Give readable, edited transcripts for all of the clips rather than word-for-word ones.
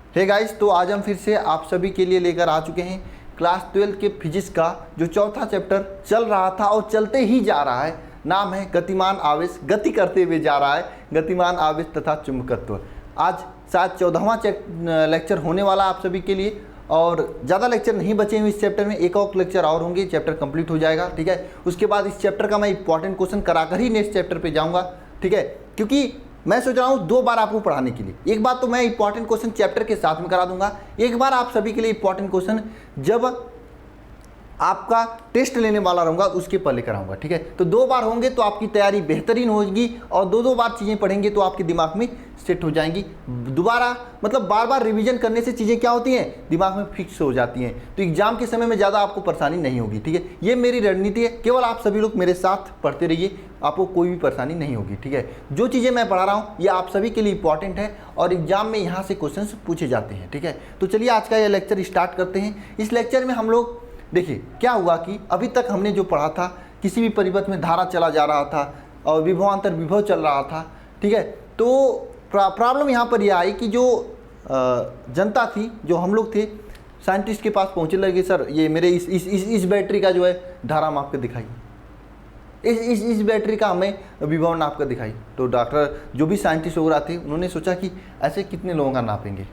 Hey guys, तो आज हम फिर से आप सभी के लिए लेकर आ चुके हैं क्लास 12 के फिजिक्स का जो चौथा चैप्टर चल रहा था और चलते ही जा रहा है। नाम है गतिमान आवेश, गति करते हुए जा रहा है, गतिमान आवेश तथा चुंबकत्व। आज शायद 14वां लेक्चर होने वाला आप सभी के लिए और ज़्यादा लेक्चर नहीं बचे हुए इस चैप्टर में। एक और लेक्चर और होंगे, चैप्टर कंप्लीट हो जाएगा। ठीक है, उसके बाद इस चैप्टर का मैं इंपॉर्टेंट क्वेश्चन कराकर ही नेक्स्ट चैप्टर पे जाऊँगा। ठीक है, क्योंकि मैं सोच रहा हूँ 2 बार आपको पढ़ाने के लिए। एक बार तो मैं इंपॉर्टेंट क्वेश्चन चैप्टर के साथ में करा दूंगा, एक बार आप सभी के लिए इंपॉर्टेंट क्वेश्चन जब आपका टेस्ट लेने वाला रहूँगा उसके पहले कराऊंगा। ठीक है, तो 2 बार होंगे तो आपकी तैयारी बेहतरीन होगी और 2 बार चीज़ें पढ़ेंगे तो आपके दिमाग में सेट हो जाएंगी। दोबारा मतलब बार बार रिवीजन करने से चीज़ें क्या होती हैं, दिमाग में फिक्स हो जाती हैं, तो एग्जाम के समय में ज़्यादा आपको परेशानी नहीं होगी। ठीक है, ये मेरी रणनीति है। केवल आप सभी लोग मेरे साथ पढ़ते रहिए, आपको कोई भी परेशानी नहीं होगी। ठीक है, जो चीज़ें मैं पढ़ा रहा हूँ ये आप सभी के लिए इंपॉर्टेंट है और एग्जाम में यहाँ से क्वेश्चन पूछे जाते हैं। ठीक है, तो चलिए आज का ये लेक्चर स्टार्ट करते हैं। इस लेक्चर में हम लोग देखिए क्या हुआ कि अभी तक हमने जो पढ़ा था, किसी भी परिपथ में धारा चला जा रहा था और विभवांतर विभव चल रहा था। ठीक है, तो प्रॉब्लम यहाँ पर यह आई कि जो जनता थी, जो हम लोग थे, साइंटिस्ट के पास पहुँचने लगे, सर ये मेरे इस बैटरी का जो है धारा माप कर दिखाइए, इस बैटरी का हमें विभव नाप कर दिखाई। तो डॉक्टर जो भी साइंटिस्ट वगैरह थे उन्होंने सोचा कि ऐसे कितने लोगों का नापेंगे,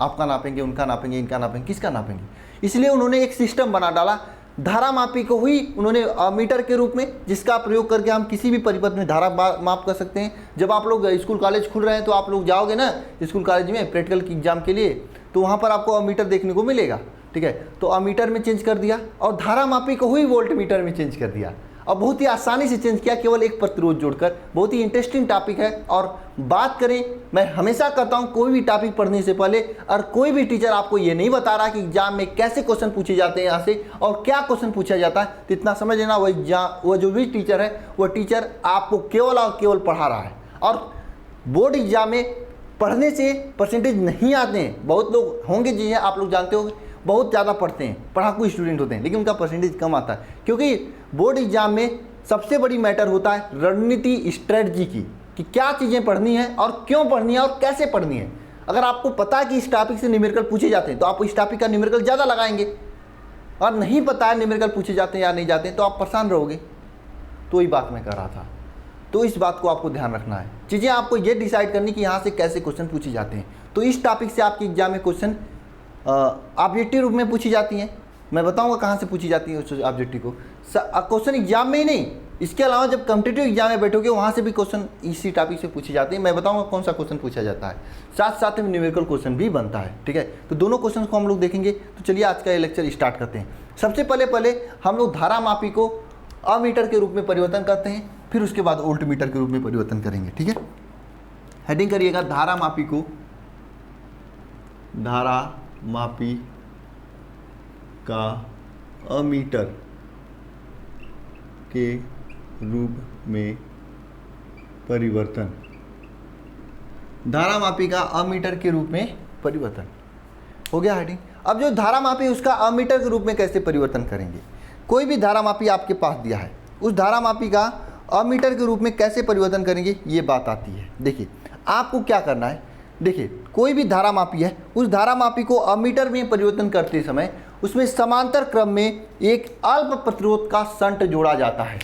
आपका नापेंगे, उनका नापेंगे, इनका नापेंगे, किसका नापेंगे। इसलिए उन्होंने एक सिस्टम बना डाला, धारा मापी को ही उन्होंने मीटर के रूप में, जिसका प्रयोग करके हम किसी भी परिपथ में धारा माप कर सकते हैं। जब आप लोग स्कूल कॉलेज खुल रहे हैं तो आप लोग जाओगे ना स्कूल कॉलेज में प्रैक्टिकल की एग्जाम के लिए, तो वहाँ पर आपको अमीटर देखने को मिलेगा। ठीक है, तो अमीटर में चेंज कर दिया और धारा मापी को ही वोल्ट मीटर में चेंज कर दिया और बहुत ही आसानी से चेंज किया, केवल एक प्रतिरोध जोड़कर। बहुत ही इंटरेस्टिंग टॉपिक है। और बात करें, मैं हमेशा कहता हूं कोई भी टॉपिक पढ़ने से पहले, और कोई भी टीचर आपको ये नहीं बता रहा कि एग्जाम में कैसे क्वेश्चन पूछे जाते हैं यहाँ से और क्या क्वेश्चन पूछा जाता है, तो इतना समझ लेना वो जो भी टीचर है वो टीचर आपको केवल और केवल पढ़ा रहा है। और बोर्ड एग्जाम में पढ़ने से परसेंटेज नहीं आते हैं। बहुत लोग होंगे जी, आप लोग जानते हो, बहुत ज़्यादा पढ़ते हैं, पढ़ाकू स्टूडेंट होते हैं, लेकिन उनका परसेंटेज कम आता है, क्योंकि बोर्ड एग्जाम में सबसे बड़ी मैटर होता है रणनीति, स्ट्रेटजी की, कि क्या चीज़ें पढ़नी है और क्यों पढ़नी है और कैसे पढ़नी है। अगर आपको पता है कि इस टॉपिक से न्यूमेरिकल पूछे जाते हैं तो आप इस टॉपिक का न्यूमेरिकल ज़्यादा लगाएंगे, और नहीं पता है न्यूमेरिकल पूछे जाते हैं या नहीं जाते हैं तो आप परेशान रहोगे। तो ये बात मैं कर रहा था, तो इस बात को आपको ध्यान रखना है। चीज़ें आपको ये डिसाइड करनी कि यहाँ से कैसे क्वेश्चन पूछे जाते हैं। तो इस टॉपिक से आपके एग्जाम में क्वेश्चन ऑब्जेक्टिव रूप में पूछी जाती हैं। मैं बताऊंगा कहाँ से पूछी जाती है उस ऑब्जेक्टिव को। क्वेश्चन एग्जाम में ही नहीं, इसके अलावा जब कॉम्पिटिटिव एग्जाम में बैठोगे वहाँ से भी क्वेश्चन इसी टॉपिक से पूछे जाते हैं। मैं बताऊंगा कौन सा क्वेश्चन पूछा जाता है, साथ साथ में न्यूमेरिकल क्वेश्चन भी बनता है। ठीक है, तो दोनों क्वेश्चन को हम लोग देखेंगे। तो चलिए आज का ये लेक्चर स्टार्ट करते हैं। सबसे पहले हम लोग धारा मापी को अमीटर के रूप में परिवर्तन करते हैं, फिर उसके बाद वोल्ट मीटर के रूप में परिवर्तन करेंगे। ठीक है, हेडिंग करिएगा, धारा मापी को धारा मापी का अमीटर के रूप में परिवर्तन, धारा मापी का अमीटर के रूप में परिवर्तन हो गया हेडिंग। अब जो धारा मापी उसका अमीटर के रूप में कैसे परिवर्तन करेंगे। कोई भी धारा मापी आपके पास दिया है, उस धारा मापी का अमीटर के रूप में कैसे परिवर्तन करेंगे, ये बात आती है। देखिए आपको क्या करना है, देखिए कोई भी धारा मापी है, उस धारा मापी को अमीटर में परिवर्तन करते समय उसमें समांतर क्रम में एक अल्प प्रतिरोध का शंट जोड़ा जाता है।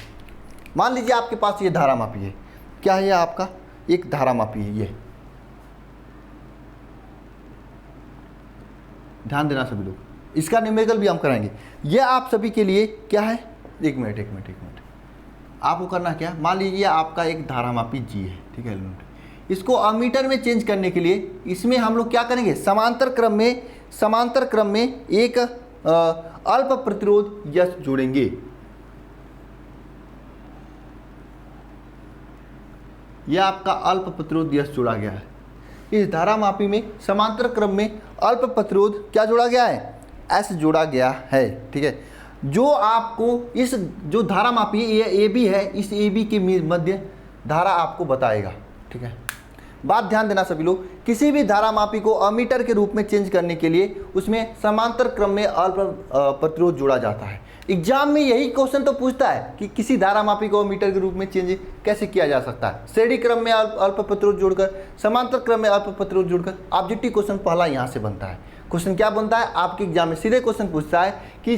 मान लीजिए आपके पास ये धारा मापी है, क्या है, आपका एक धारा मापी है, ये ध्यान देना सभी लोग, इसका न्यूमेरिकल भी हम कराएंगे। ये आप सभी के लिए क्या है, एक मिनट आपको करना क्या, मान लीजिए आपका एक धारा मापी जी है। ठीक है, इसको अमीटर में चेंज करने के लिए इसमें हम लोग क्या करेंगे, समांतर क्रम में एक अल्प प्रतिरोध यश जोड़ेंगे। यह आपका अल्प प्रतिरोध यश जोड़ा गया है। इस धारा मापी में समांतर क्रम में अल्प प्रतिरोध क्या जोड़ा गया है, एस जोड़ा गया है। ठीक है, जो आपको इस जो धारा मापी ये ए बी है, इस ए बी के मध्य धारा आपको बताएगा। ठीक है, बात ध्यान देना सभी लोग, किसी भी धारामापी को अमीटर के रूप में चेंज करने के लिए उसमें समांतर क्रम में अल्प प्रतिरोध जोड़ा जाता है। एग्जाम में यही क्वेश्चन तो पूछता है कि किसी धारामापी को अमीटर के रूप में चेंज कैसे किया जा सकता है। श्रेणी क्रम में अल्प प्रतिरोध जोड़कर, समांतर क्रम में अल्प प्रतिरोध जोड़कर। ऑब्जेक्टिव क्वेश्चन पहला यहाँ से बनता है। क्वेश्चन क्या बनता है आपके एग्जाम में? सीधे क्वेश्चन पूछता है कि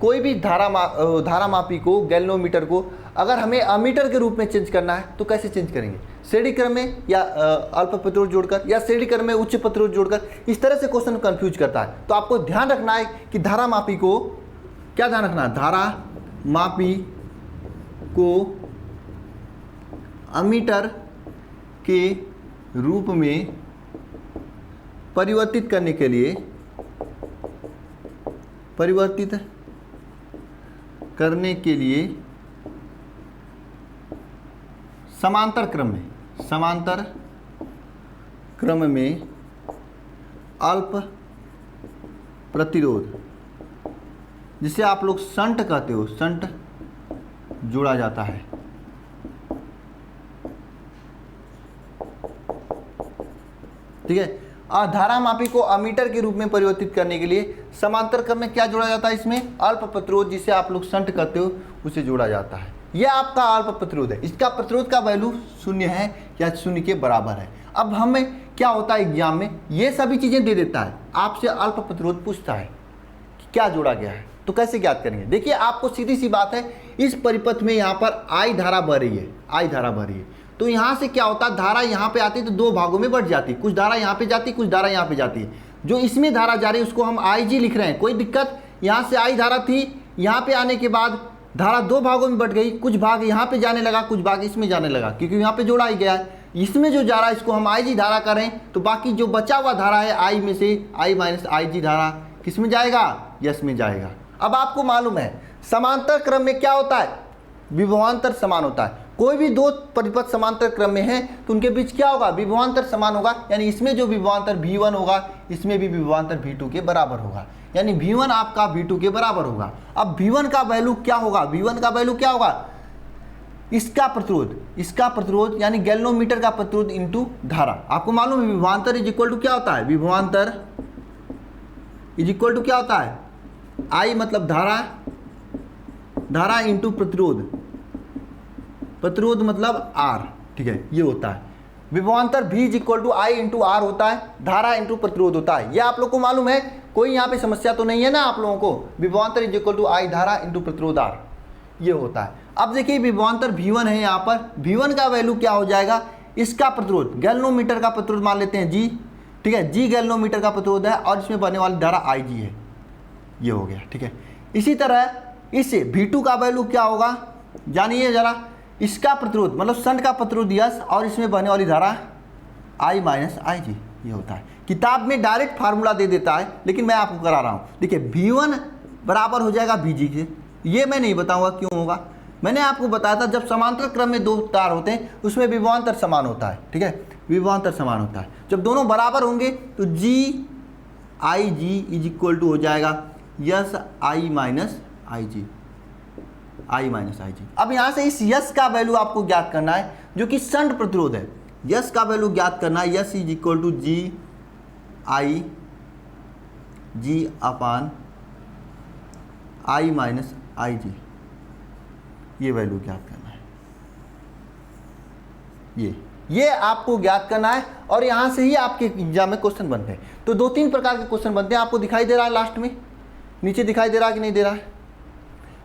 कोई भी धारामापी को, गैल्वेनोमीटर को अगर हमें अमीटर के रूप में चेंज करना है तो कैसे चेंज करेंगे? श्रेणी क्रम में या अल्प प्रतिरोध जोड़कर, या श्रेणी क्रम में उच्च प्रतिरोध जोड़कर। इस तरह से क्वेश्चन कंफ्यूज करता है। तो आपको ध्यान रखना है कि धारामापी को क्या ध्यान रखना है? धारामापी को अमीटर के रूप में परिवर्तित करने के लिए, समांतर क्रम में अल्प प्रतिरोध, जिसे आप लोग शंट कहते हो, शंट जोड़ा जाता है। ठीक है। और धारामापी को अमीटर के रूप में परिवर्तित करने के लिए समांतर क्रम में क्या जोड़ा जाता है? इसमें अल्प प्रतिरोध, जिसे आप लोग शंट कहते हो, उसे जोड़ा जाता है। यह आपका अल्प प्रतिरोध है। इसका प्रतिरोध का वैल्यू 0 है या 0 के बराबर है। अब हमें क्या होता है एग्जाम में, ये सभी चीजें दे देता है, आपसे अल्प प्रतिरोध पूछता है कि क्या जोड़ा गया है, तो कैसे ज्ञात करेंगे? देखिए आपको सीधी सी बात है, इस परिपथ में यहाँ पर आई धारा बह रही है, तो यहाँ से क्या होता है, धारा यहाँ पे आती है तो दो भागों में बढ़ जाती है। कुछ धारा यहाँ पे जाती है, कुछ धारा यहाँ पे जाती है। जो इसमें धारा जा रही है उसको हम आई जी लिख रहे हैं, कोई दिक्कत? यहाँ से आई धारा थी, यहाँ पे आने के बाद धारा दो भागों में बढ़ गई, कुछ भाग यहाँ पे जाने लगा, कुछ भाग इसमें जाने लगा, क्योंकि यहाँ पे जोड़ा ही गया है। इसमें जो जा रहा है इसको हम आई जी धारा करें, तो बाकी जो बचा हुआ धारा है आई में से, आई माइनस आई जी धारा किस में जाएगा? यस में जाएगा। अब आपको मालूम है समांतर क्रम में क्या होता है? विभवांतर समान होता है। कोई भी दो परिपथ समांतर क्रम में है तो उनके बीच क्या होगा? विभवांतर समान होगा। यानी इसमें जो विभवांतर V1 होगा, इसमें भी विभवांतर V2 के बराबर होगा। यानी V1 आपका V2 के बराबर होगा। अब V1 का वैल्यू क्या होगा? V1 का वैल्यू क्या होगा? इसका प्रतिरोध यानी गैल्वेनोमीटर का प्रतिरोध इंटू धारा। आपको मालूम है विभवांतर इज इक्वल टू क्या होता है? विभवांतर इज इक्वल टू क्या होता है? I मतलब धारा इंटू प्रतिरोध मतलब R। ठीक है, ये होता है। विभवांतर V is equal to I into R होता है, धारा इंटू प्रतिरोध होता है। ये आप लोग को मालूम है, कोई यहाँ पे समस्या तो नहीं है ना आप लोगों को? विभवांतर इज इक्वल टू आई धारा इंटू प्रतिरोध R, ये होता है। अब देखिए विभवांतर V1 है, यहाँ पर V1 का वैल्यू क्या हो जाएगा? इसका प्रतिरोध, गैल्वेनोमीटर का प्रतिरोध मान लेते हैं G। ठीक है, G गैल्वेनोमीटर का प्रतिरोध है और इसमें बनने वाली धारा IG है, ये हो गया। ठीक है, इसी तरह इससे V2 का वैल्यू क्या होगा जानिए जरा? इसका प्रतिरोध मतलब शंट का प्रतिरोध यस, और इसमें बहने वाली धारा I माइनस आई जी, ये होता है। किताब में डायरेक्ट फार्मूला दे देता है, लेकिन मैं आपको करा रहा हूँ। देखिए V1 बराबर हो जाएगा VG के, ये मैं नहीं बताऊंगा क्यों होगा। मैंने आपको बताया था जब समांतर क्रम में दो तार होते हैं उसमें विभवांतर समान होता है। ठीक है, विभवांतर समान होता है। जब दोनों बराबर होंगे तो G I G is equal to हो जाएगा S I minus I G, I minus I G. अब यहाँ से इस यस का वैल्यू आपको ज्ञात करना है जो कि शंट प्रतिरोध है। यस का वैल्यू ज्ञात करना है, S is equal to G I G upon I minus I G, ये वैल्यू ज्ञात करना है। ये आपको ज्ञात करना है और यहाँ से ही आपके एग्जाम में क्वेश्चन बनते हैं। तो दो तीन प्रकार के क्वेश्चन बनते हैं। आपको दिखाई दे रहा है लास्ट में, नीचे दिखाई दे रहा है कि नहीं दे रहा है?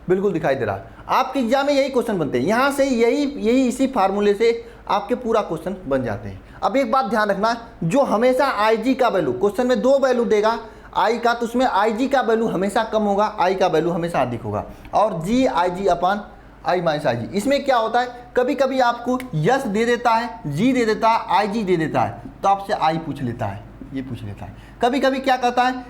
बिल्कुल दिखाई दे रहा है। आपके एग्जाम में यही क्वेश्चन बनते हैं, यहाँ से यही इसी फार्मूले से आपके पूरा क्वेश्चन बन जाते हैं। अब एक बात ध्यान रखना, जो हमेशा आई जी का वैल्यू, क्वेश्चन में दो वैल्यू देगा आई का, तो उसमें आई जी का वैल्यू हमेशा कम होगा, आई का वैल्यू हमेशा अधिक होगा। और जी I G upon I minus I जी, इसमें क्या होता है कभी कभी आपको यस दे देता है, जी दे देता है, आई जी दे देता है, तो आपसे आई पूछ लेता है, ये पूछ लेता है। कभी कभी क्या करता है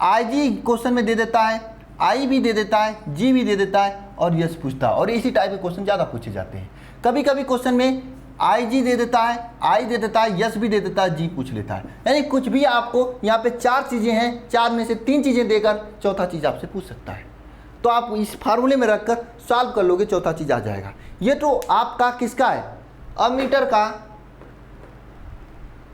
आई जी क्वेश्चन में दे देता है, आई भी दे देता है, जी भी दे देता है और यस पूछता है, और इसी टाइप के क्वेश्चन ज़्यादा पूछे जाते हैं। कभी कभी क्वेश्चन में आई जी दे देता है, आई दे देता है, यस भी दे देता है, जी पूछ लेता है। यानी कुछ भी आपको यहाँ पे चार चीज़ें हैं, चार में से तीन चीज़ें देकर चौथा चीज़ आपसे पूछ सकता है। तो आप इस फार्मूले में रखकर सॉल्व कर लोगे, चौथा चीज़ आ जाएगा। ये तो आपका किसका है? अमीटर का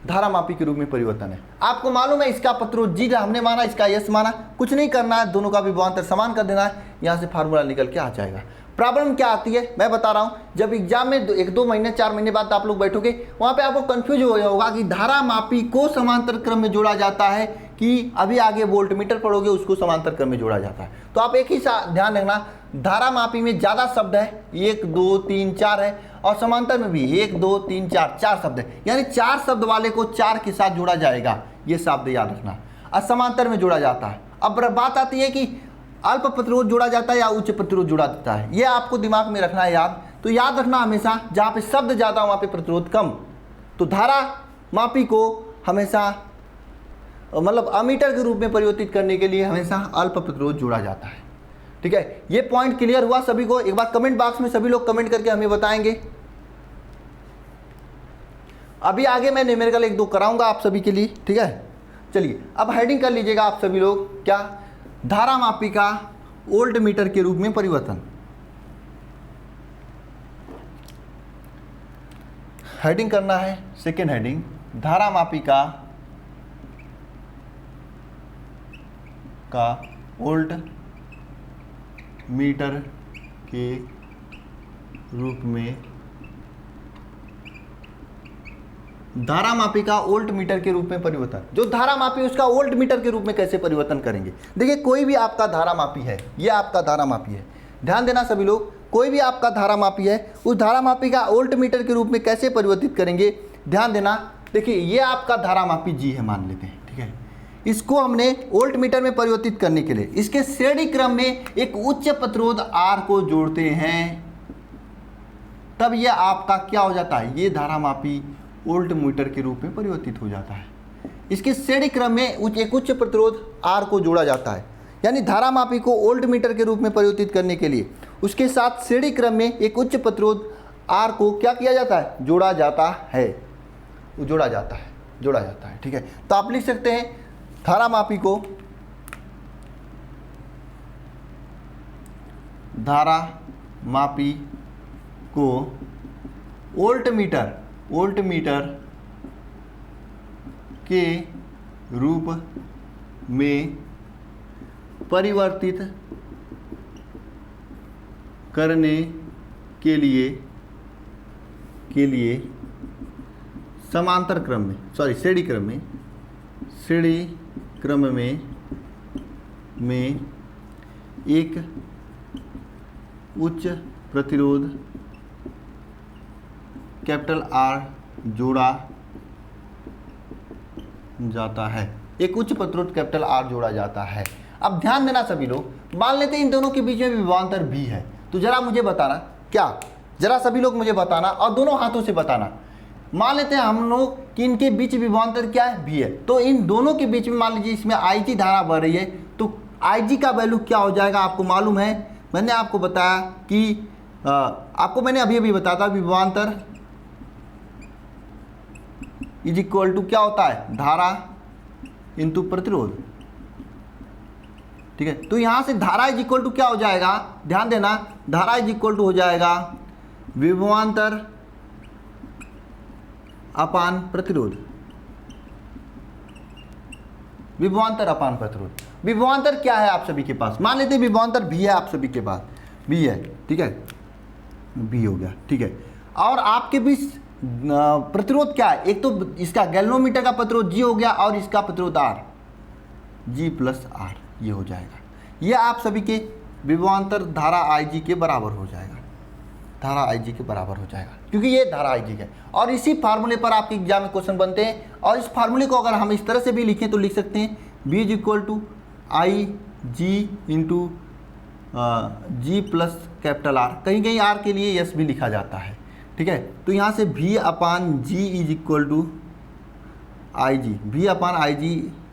धारामापी के रूप में परिवर्तन है। आपको मालूम है इसका प्रतिरोध जी हमने माना, इसका यस माना, कुछ नहीं करना है, दोनों का विभवांतर समान कर देना है, यहाँ से फार्मूला निकल के आ जाएगा। प्रॉब्लम क्या आती है मैं बता रहा हूँ, जब एग्जाम में 1-2 महीने 4 महीने बाद आप लोग बैठोगे वहाँ पे आपको कंफ्यूज हो गया होगा कि धारामापी को समांतर क्रम में जोड़ा जाता है कि अभी आगे वोल्टमीटर पढ़ोगे उसको समांतर क्रम में जोड़ा जाता है। तो आप एक ही ध्यान रखना, धारामापी में ज़्यादा शब्द है, 1 2 3 4 है, और समांतर में भी 1 2 3 4 शब्द है, यानी 4 शब्द वाले को 4 के साथ जोड़ा जाएगा, ये शब्द याद रखना। और समांतर में जोड़ा जाता है। अब बात आती है कि अल्प प्रतिरोध जोड़ा जाता है या उच्च प्रतिरोध जोड़ा जाता है, ये आपको दिमाग में रखना है याद। तो याद रखना हमेशा जहाँ पे शब्द ज़्यादा वहाँ पे प्रतिरोध कम। तो धारामापी को हमेशा मतलब अमीटर के रूप में परिवर्तित करने के लिए हमेशा अल्प प्रतिरोध जोड़ा जाता है। ठीक है, ये पॉइंट क्लियर हुआ सभी को? एक बार कमेंट बॉक्स में सभी लोग कमेंट करके हमें बताएंगे। अभी आगे मैं न्यूमेरिकल 1-2 कराऊंगा आप सभी के लिए। ठीक है, चलिए अब हेडिंग कर लीजिएगा आप सभी लोग, क्या? धारामापी का वोल्ट मीटर के रूप में परिवर्तन। हेडिंग करना है सेकेंड हेडिंग, धारामापी का वोल्ट मीटर के रूप में, धारामापी का वोल्ट मीटर के रूप में परिवर्तन। जो धारामापी उसका वोल्ट मीटर के रूप में कैसे परिवर्तन करेंगे? देखिए कोई भी आपका धारामापी है, ये आपका धारामापी है, ध्यान देना सभी लोग, कोई भी आपका धारामापी है, उस धारामापी का वोल्ट मीटर के रूप में कैसे परिवर्तित करेंगे? ध्यान देना। देखिए ये आपका धारामापी जी है मान लेते हैं, ठीक है, इसको हमने वोल्ट मीटर में परिवर्तित करने के लिए इसके श्रेणी क्रम में एक उच्च प्रतिरोध आर को जोड़ते हैं, तब ये आपका क्या हो जाता है? ये धारामापी वोल्ट मीटर के रूप में परिवर्तित हो जाता है। इसके श्रेणी क्रम में एक उच्च प्रतिरोध आर को जोड़ा जाता है, यानी धारामापी को वोल्ट मीटर के रूप में परिवर्तित करने के लिए उसके साथ श्रेणी क्रम में एक उच्च प्रतिरोध आर को क्या किया जाता है? जोड़ा जाता है, जोड़ा जाता है, जोड़ा जाता है। ठीक है, तो आप लिख सकते हैं धारामापी को, धारामापी को वोल्ट मीटर के रूप में परिवर्तित करने के लिए समांतर क्रम में, श्रेणी क्रम में एक उच्च प्रतिरोध कैपिटल आर जोड़ा जाता है, एक उच्च प्रतिरोध कैपिटल आर जोड़ा जाता है। अब ध्यान देना सभी लोग, मान लेते हैं इन दोनों के बीच में विभवांतर भी है, तो जरा मुझे बताना क्या, जरा सभी लोग मुझे बताना और दोनों हाथों से बताना। मान लेते हैं हम लोग कि इनके बीच विभवांतर क्या है? भी है, तो इन दोनों के बीच में मान लीजिए इसमें IG धारा बह रही है, तो IG का वैल्यू क्या हो जाएगा? आपको मालूम है, मैंने आपको बताया कि आपको मैंने अभी बताया था विभवांतर इज इक्वल टू क्या होता है? धारा इंटू प्रतिरोध। ठीक है, तो यहां से धारा इज इक्वल टू क्या हो जाएगा? ध्यान देना, धारा इज इक्वल टू हो जाएगा विभवांतर अपान प्रतिरोध, विभवांतर अपान प्रतिरोध। विभवांतर क्या है आप सभी के पास? मान लेते हैं विभवांतर भी है आप सभी के पास, भी है, ठीक है, भी हो गया, ठीक है। और आपके बीच प्रतिरोध क्या है? एक तो इसका गैल्वेनोमीटर का प्रतिरोध जी हो गया और इसका प्रतिरोध आर, जी प्लस आर, ये हो जाएगा। ये आप सभी के विभवांतर धारा IG के बराबर हो जाएगा, धारा IG के बराबर हो जाएगा, क्योंकि ये धारा IG है। और इसी फार्मूले पर आपके एग्जाम में क्वेश्चन बनते हैं, और इस फार्मूले को अगर हम इस तरह से भी लिखें तो लिख सकते हैं B is equal to IG into G plus capital R, कहीं कहीं आर के लिए यस भी लिखा जाता है। ठीक है, तो यहाँ से V upon G is equal to IG, V upon IG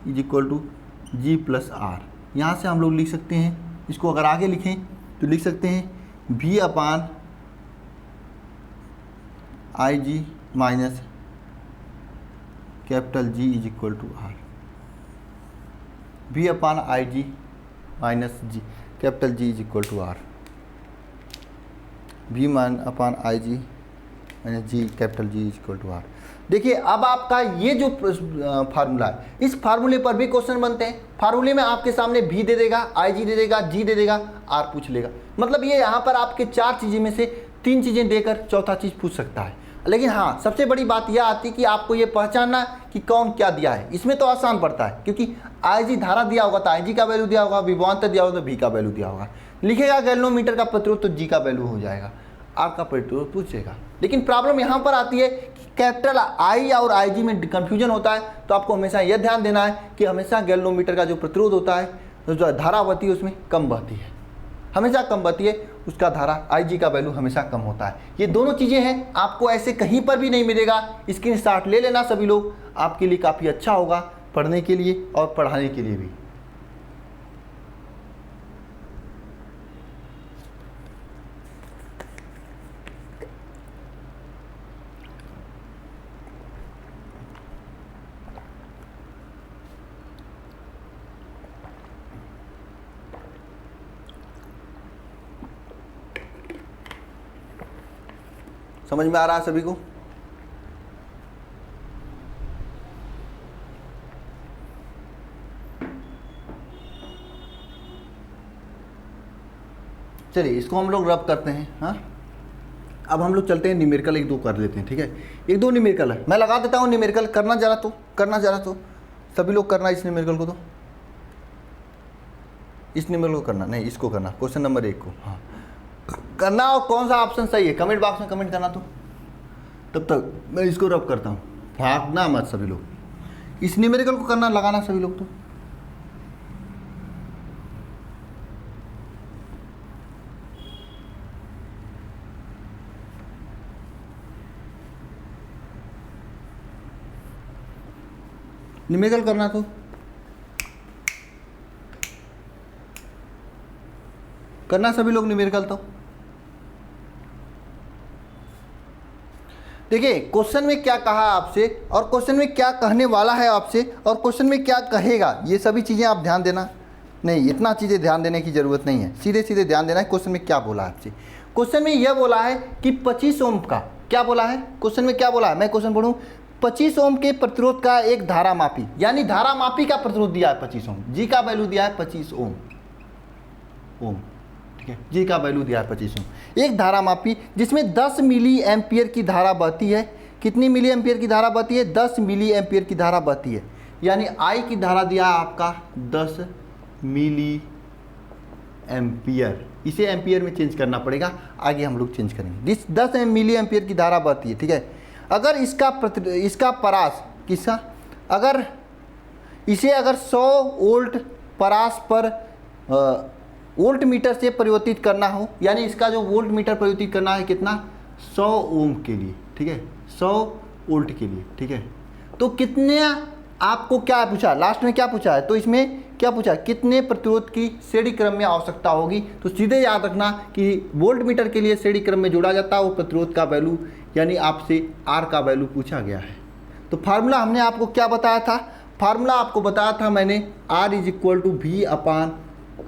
is equal to G plus R. यहाँ से हम लोग लिख सकते हैं, इसको अगर आगे लिखें तो लिख सकते हैं V upon IG minus capital G is equal to R, V upon IG minus G capital G is equal to R, V मान upon IG minus G capital G is equal to R. देखिए अब आपका ये जो formula है, इस फार्मूले पर भी क्वेश्चन बनते हैं। फार्मूले में आपके सामने भी दे देगा, आई जी दे देगा, जी दे देगा, आर पूछ लेगा। मतलब ये यहाँ पर आपके 4 चीज़ें में से 3 चीज़ें देकर चौथा चीज़ पूछ सकता है। लेकिन हाँ, सबसे बड़ी बात यह आती कि आपको ये पहचानना कि कौन क्या दिया है। इसमें तो आसान पड़ता है, क्योंकि आई जी धारा दिया होगा तो आई जी का वैल्यू दिया होगा, विभवांतर दिया होगा तो भी का वैल्यू दिया होगा। लिखेगा गैल्वेनोमीटर का प्रतिरोध तो जी का वैल्यू हो जाएगा, आर का प्रतिरोध पूछेगा। लेकिन प्रॉब्लम यहाँ पर आती है कि कैपिटल आई और आई जी में कंफ्यूजन होता है। तो आपको हमेशा यह ध्यान देना है कि हमेशा गैल्वेनोमीटर का जो प्रतिरोध होता है, तो जो धारा बहती है उसमें कम बहती है, हमेशा कम बहती है, उसका धारा आई जी का वैल्यू हमेशा कम होता है। ये दोनों चीज़ें हैं, आपको ऐसे कहीं पर भी नहीं मिलेगा। स्क्रीनशॉट ले लेना सभी लोग, आपके लिए काफ़ी अच्छा होगा पढ़ने के लिए और पढ़ाने के लिए भी। समझ में आ रहा है सभी को? चलिए इसको हम लोग रब करते हैं। हाँ, अब हम लोग चलते हैं न्यूमेरिकल 1-2 कर लेते हैं। ठीक है, 1-2 न्यूमेरिकल है, मैं लगा देता हूँ न्यूमेरिकल। करना जरा तो सभी लोग करना इस न्यूमेरिकल को। तो इस न्यूमेरिकल को करना नहीं, इसको करना, क्वेश्चन नंबर 1 को। हाँ करना, और कौन सा ऑप्शन सही है कमेंट बॉक्स में कमेंट करना। तो तब तक मैं इसको रब करता हूँ, भागना मत सभी लोग। इस न्यूमेरिकल को करना, लगाना सभी लोग। तो न्यूमेरिकल करना, तो करना सभी लोग न्यूमेरिकल। तो देखिए क्वेश्चन में क्या कहा आपसे, और क्वेश्चन में क्या कहने वाला है आपसे, और क्वेश्चन में क्या कहेगा, ये सभी चीज़ें आप ध्यान देना। नहीं, इतना चीज़ें ध्यान देने की ज़रूरत नहीं है, सीधे सीधे ध्यान देना है क्वेश्चन में क्या बोला है आपसे। क्वेश्चन में यह बोला है कि 25 ओम का, क्या बोला है क्वेश्चन में, क्या बोला है, मैं क्वेश्चन पढ़ूँ। 25 ओम के प्रतिरोध का एक धारा मापी, यानी धारा मापी का प्रतिरोध दिया है 25 ओम, जी का वैल्यू दिया है 25 ओम। ठीक है, जी का वैल्यू दिया है 25 ओम। एक धारा मापी जिसमें 10 मिली एम्पियर की धारा बहती है। कितनी मिली एम्पियर की धारा बहती है? 10 मिली एम्पियर की धारा बहती है। यानी आई की धारा दिया है आपका 10 मिली एम्पियर। इसे एम्पियर में चेंज करना पड़ेगा, आगे हम लोग चेंज करेंगे। 10 मिली एम्पियर की धारा बहती है। ठीक है, अगर इसका परास किसका, अगर इसे 100 वोल्ट परास पर वोल्ट मीटर से परिवर्तित करना हो, यानी इसका जो वोल्ट मीटर परिवर्तित करना है कितना, 100 ओम के लिए। ठीक है, 100 वोल्ट के लिए। ठीक है, तो कितने आपको क्या पूछा, लास्ट में क्या पूछा है, तो इसमें क्या पूछा, कितने प्रतिरोध की श्रेणी क्रम में आवश्यकता होगी। तो सीधे याद रखना कि वोल्ट मीटर के लिए श्रेणी क्रम में जोड़ा जाता है वो प्रतिरोध का वैल्यू, यानी आपसे आर का वैल्यू पूछा गया है। तो फार्मूला हमने आपको क्या बताया था, फार्मूला आपको बताया था मैंने, R is equal to V upon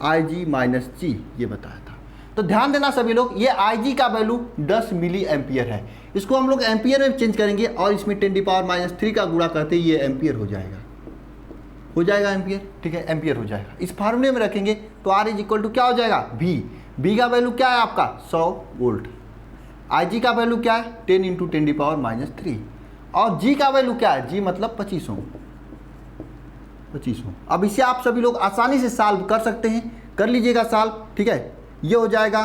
I G minus G, ये बताया था। तो ध्यान देना सभी लोग, ये आई जी का वैल्यू 10 मिली एम्पियर है। इसको हम लोग एम्पियर में चेंज करेंगे और इसमें 10⁻³ का गुणा करते ही ये एम्पियर हो जाएगा एम्पियर। ठीक है, एम्पियर हो जाएगा। इस फार्मूले में रखेंगे तो आर इज इक्वल टू क्या हो जाएगा, वी का वैल्यू क्या है आपका 100 वोल्ट, आई जी का वैल्यू क्या है 10 × 10⁻³ और जी का वैल्यू क्या है, जी मतलब 25 ओम। अब इसे आप सभी लोग आसानी से सॉल्व कर सकते हैं, कर लीजिएगा सॉल्व। ठीक है, ये हो जाएगा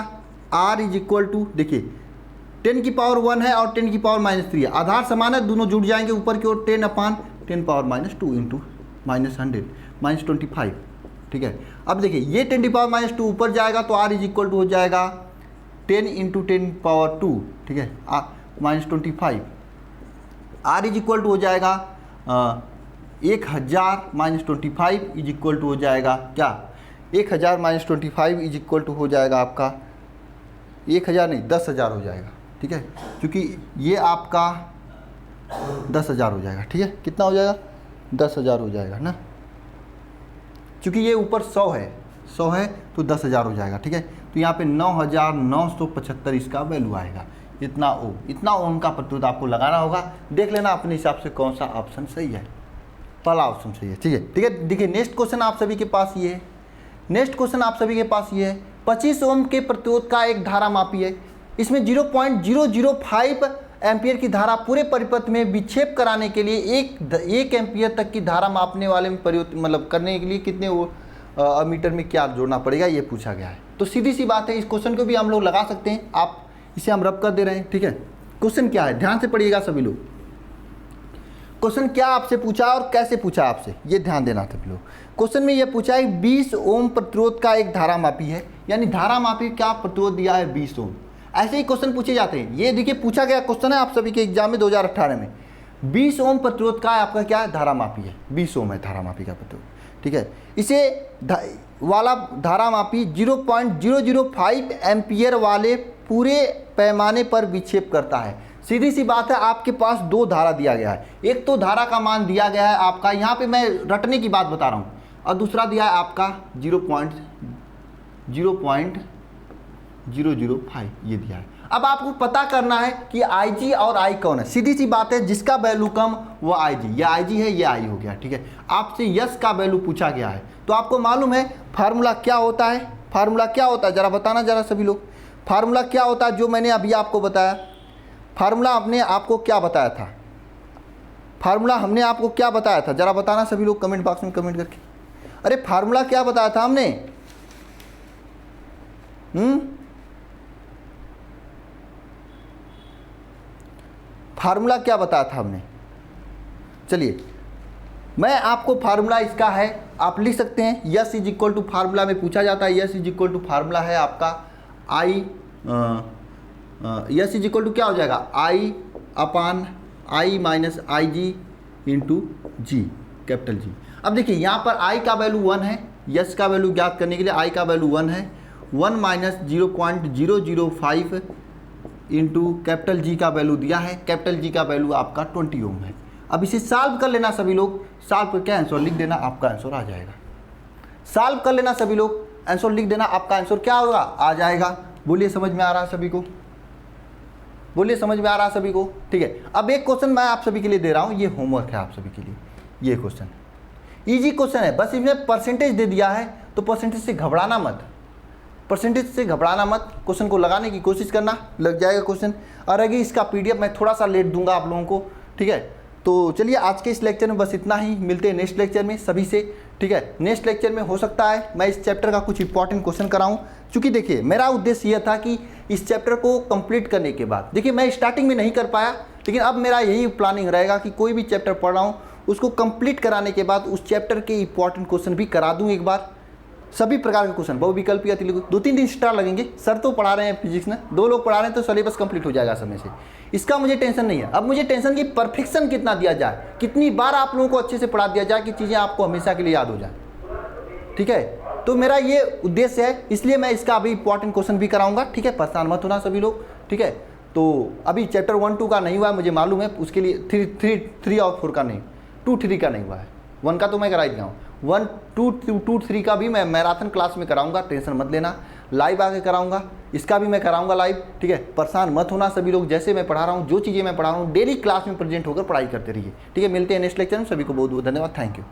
R इज इक्वल टू, देखिए 10⁻1 है और 10⁻³ है, आधार समान है, दोनों जुड़ जाएंगे ऊपर की ओर, 10/10⁻² × -100 -25। ठीक है, अब देखिए ये 10⁻² ऊपर जाएगा तो R इज इक्वल टू हो जाएगा 10 × 10⁻²। ठीक है, -25। R इज इक्वल टू हो जाएगा 1000 -25 इज इक्वल टू हो जाएगा क्या, 1000 -25 इज इक्वल टू हो जाएगा आपका 1000 नहीं 10,000 हो जाएगा। ठीक है, क्योंकि ये आपका 10,000 हो जाएगा। ठीक है, कितना हो जाएगा 10,000 हो जाएगा ना, क्योंकि ये ऊपर 100 है तो 10,000 हो जाएगा। ठीक है, तो यहाँ पे 9,975 इसका वैल्यू आएगा। इतना ओ, इतना ओम का प्रतिरोध आपको लगाना होगा। देख लेना अपने हिसाब से कौन सा ऑप्शन सही है। पहला ऑप्शन सही है, ठीक है। ठीक है, देखिए नेक्स्ट क्वेश्चन आप सभी के पास ये है। नेक्स्ट क्वेश्चन आप सभी के पास ये है, 25 ओम के प्रतिरोध का एक धारा मापी है। इसमें 0.005 एम्पियर की धारा पूरे परिपथ में विक्षेप कराने के लिए एक एम्पियर तक की धारा मापने वाले में परिवर्तन मतलब करने के लिए कितने मीटर में क्या जोड़ना पड़ेगा, ये पूछा गया है। तो सीधी सी बात है, इस क्वेश्चन को भी हम लोग लगा सकते हैं। आप इसे हम रब कर दे रहे हैं, ठीक है। क्वेश्चन क्या है, ध्यान से पढ़िएगा सभी लोग। क्वेश्चन क्या आपसे पूछा और कैसे पूछा आपसे, ये ध्यान देना सभी लोग। क्वेश्चन में ये पूछा है 20 ओम प्रतिरोध का एक धारा मापी है, यानी धारा मापी क्या प्रतिरोध दिया है 20 ओम। ऐसे ही क्वेश्चन पूछे जाते हैं। ये देखिए पूछा गया क्वेश्चन है आप सभी के एग्जाम में 2018 में। 20 ओम प्रतिरोध का आपका क्या है, धारा मापी है। 20 ओम है धारा मापी का प्रतिरोध, ठीक है। इसे वाला धारा मापी 0.005 एम्पियर वाले पूरे पैमाने पर विक्षेप करता है। सीधी सी बात है, आपके पास दो धारा दिया गया है। एक तो धारा का मान दिया गया है आपका, यहाँ पे मैं रटने की बात बता रहा हूँ, और दूसरा दिया है आपका 0.005 ये दिया है। अब आपको पता करना है कि IG और I कौन है। सीधी सी बात है, जिसका वैल्यू कम वो IG, ये IG है ये I हो गया, ठीक है। आपसे यस का वैल्यू पूछा गया है, तो आपको मालूम है फार्मूला क्या होता है। फार्मूला क्या होता है जरा बताना जरा सभी लोग, फार्मूला क्या होता है जो मैंने अभी आपको बताया। फार्मूला हमने आपको क्या बताया था, फार्मूला हमने आपको क्या बताया था, जरा बताना सभी लोग कमेंट बॉक्स में कमेंट करके। अरे फार्मूला क्या बताया था हमने, फार्मूला क्या बताया था हमने। चलिए मैं आपको फार्मूला इसका है, आप लिख सकते हैं। S is equal to formula में पूछा जाता है, S is equal to formula है आपका I, S is equal to क्या हो जाएगा, I upon I minus I G into G, capital G. अब देखिए यहाँ पर आई का वैल्यू 1 है, यस का वैल्यू ज्ञात करने के लिए आई का वैल्यू 1 है, 1 माइनस 0.005 इंटू कैपिटल जी का वैल्यू दिया है। कैपिटल जी का वैल्यू आपका 20 ओम है। अब इसे सॉल्व कर लेना सभी लोग, सॉल्व करके आंसर लिख देना, आपका आंसर आ जाएगा। सॉल्व कर लेना सभी लोग, आंसर लिख देना, आपका आंसर क्या होगा, आ जाएगा। बोलिए समझ में आ रहा है सभी को, बोलिए समझ में आ रहा है सभी को, ठीक है। अब एक क्वेश्चन मैं आप सभी के लिए दे रहा हूँ, ये होमवर्क है आप सभी के लिए। ये क्वेश्चन इजी क्वेश्चन है, बस इसमें परसेंटेज दे दिया है, तो परसेंटेज से घबराना मत, परसेंटेज से घबराना मत, क्वेश्चन को लगाने की कोशिश करना, लग जाएगा क्वेश्चन। और अगर इसका पीडीएफ मैं थोड़ा सा लेट दूंगा आप लोगों को, ठीक है। तो चलिए आज के इस लेक्चर में बस इतना ही, मिलते हैं नेक्स्ट लेक्चर में सभी से, ठीक है। नेक्स्ट लेक्चर में हो सकता है मैं इस चैप्टर का कुछ इंपॉर्टेंट क्वेश्चन कराऊं, क्योंकि देखिए मेरा उद्देश्य यह था कि इस चैप्टर को कंप्लीट करने के बाद, देखिए मैं स्टार्टिंग में नहीं कर पाया, लेकिन अब मेरा यही प्लानिंग रहेगा कि कोई भी चैप्टर पढ़ रहा हूँ उसको कंप्लीट कराने के बाद उस चैप्टर के इंपॉर्टेंट क्वेश्चन भी करा दूँ एक बार, सभी प्रकार के क्वेश्चन, बहुविकल्पीय अतिलिखित। 2-3 दिन एक्स्ट्रा लगेंगे, सर तो पढ़ा रहे हैं फिजिक्स में, 2 लोग पढ़ा रहे हैं, तो सिलेबस कंप्लीट हो जाएगा समय से, इसका मुझे टेंशन नहीं है। अब मुझे टेंशन की परफेक्शन कितना दिया जाए, कितनी बार आप लोगों को अच्छे से पढ़ा दिया जाए कि चीज़ें आपको हमेशा के लिए याद हो जाए, ठीक है। तो मेरा ये उद्देश्य है, इसलिए मैं इसका अभी इंपॉर्टेंट क्वेश्चन भी कराऊंगा, ठीक है। परेशान मत होना सभी लोग, ठीक है। तो अभी चैप्टर 1-2 का नहीं हुआ है, मुझे मालूम है, उसके लिए 3 और 4 का नहीं, 2-3 का नहीं हुआ है। 1 का तो मैं करा ही दिया हूँ, 1, 2, 3 का भी मैं मैराथन क्लास में कराऊंगा, टेंशन मत लेना। लाइव आके कराऊंगा, इसका भी मैं कराऊंगा लाइव, ठीक है। परेशान मत होना सभी लोग, जैसे मैं पढ़ा रहा हूँ, जो चीज़ें मैं पढ़ा रहा हूँ, डेली क्लास में प्रेजेंट होकर पढ़ाई करते रहिए, ठीक है। मिलते हैं नेक्स्ट लेक्चर में, सभी को बहुत बहुत धन्यवाद, थैंक यू।